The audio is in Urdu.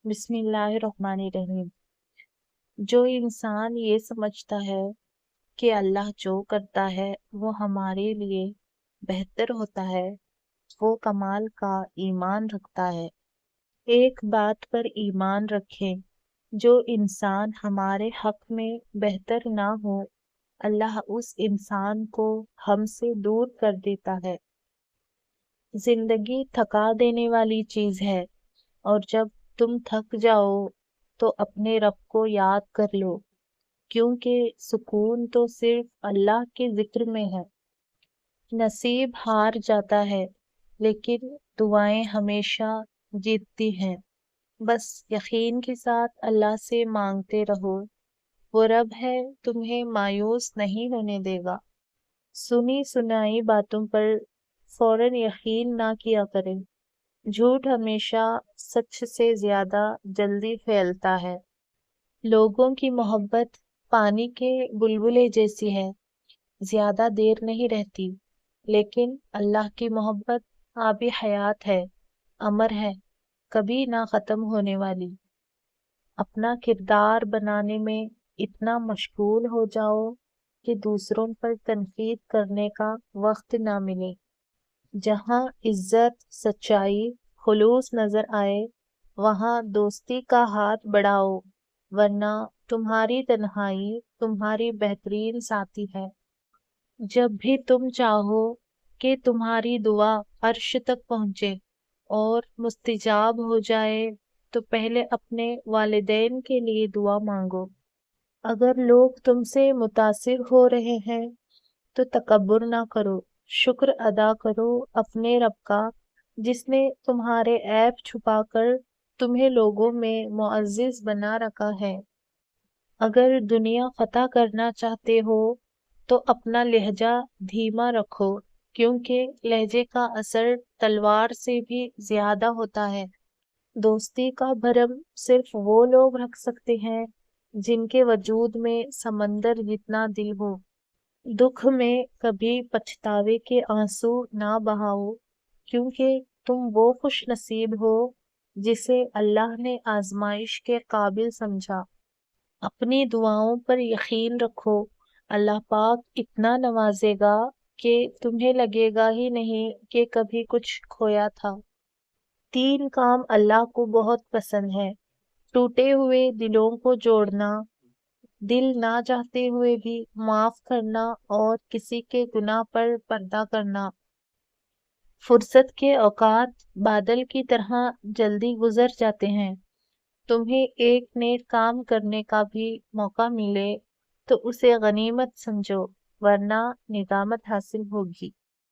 بسم اللہ الرحمن الرحیم۔ جو انسان یہ سمجھتا ہے کہ اللہ جو کرتا ہے وہ ہمارے لیے بہتر ہوتا ہے، وہ کمال کا ایمان رکھتا ہے۔ ایک بات پر ایمان رکھیں، جو انسان ہمارے حق میں بہتر نہ ہو، اللہ اس انسان کو ہم سے دور کر دیتا ہے۔ زندگی تھکا دینے والی چیز ہے، اور جب تم تھک جاؤ تو اپنے رب کو یاد کر لو، کیونکہ سکون تو صرف اللہ کے ذکر میں ہے۔ نصیب ہار جاتا ہے لیکن دعائیں ہمیشہ جیتتی ہیں۔ بس یقین کے ساتھ اللہ سے مانگتے رہو، وہ رب ہے، تمہیں مایوس نہیں ہونے دے گا۔ سنی سنائی باتوں پر فوراً یقین نہ کیا کریں، جھوٹ ہمیشہ سچ سے زیادہ جلدی پھیلتا ہے۔ لوگوں کی محبت پانی کے بلبلے جیسی ہے، زیادہ دیر نہیں رہتی، لیکن اللہ کی محبت آب حیات ہے، امر ہے، کبھی نہ ختم ہونے والی۔ اپنا کردار بنانے میں اتنا مشغول ہو جاؤ کہ دوسروں پر تنقید کرنے کا وقت نہ ملے۔ جہاں عزت، سچائی، خلوص نظر آئے، وہاں دوستی کا ہاتھ بڑھاؤ، ورنہ تمہاری تنہائی تمہاری بہترین ساتھی ہے۔ جب بھی تم چاہو کہ تمہاری دعا عرش تک پہنچے اور مستجاب ہو جائے تو پہلے اپنے والدین کے لیے دعا مانگو۔ اگر لوگ تم سے متاثر ہو رہے ہیں تو تکبر نہ کرو، شکر ادا کرو اپنے رب کا، جس نے تمہارے عیب چھپا کر تمہیں لوگوں میں معزز بنا رکھا ہے۔ اگر دنیا فتح کرنا چاہتے ہو تو اپنا لہجہ دھیما رکھو، کیونکہ لہجے کا اثر تلوار سے بھی زیادہ ہوتا ہے۔ دوستی کا بھرم صرف وہ لوگ رکھ سکتے ہیں جن کے وجود میں سمندر جتنا دل ہو۔ دکھ میں کبھی پچھتاوے کے آنسو نہ بہاؤ، کیونکہ تم وہ خوش نصیب ہو جسے اللہ نے آزمائش کے قابل سمجھا۔ اپنی دعاؤں پر یقین رکھو، اللہ پاک اتنا نوازے گا کہ تمہیں لگے گا ہی نہیں کہ کبھی کچھ کھویا تھا۔ 3 کام اللہ کو بہت پسند ہے: ٹوٹے ہوئے دلوں کو جوڑنا، دل نہ چاہتے ہوئے بھی معاف کرنا، اور کسی کے گناہ پر پردہ کرنا۔ فرصت کے اوقات بادل کی طرح جلدی گزر جاتے ہیں۔ تمہیں ایک نیک کام کرنے کا بھی موقع ملے تو اسے غنیمت سمجھو، ورنہ ندامت حاصل ہوگی۔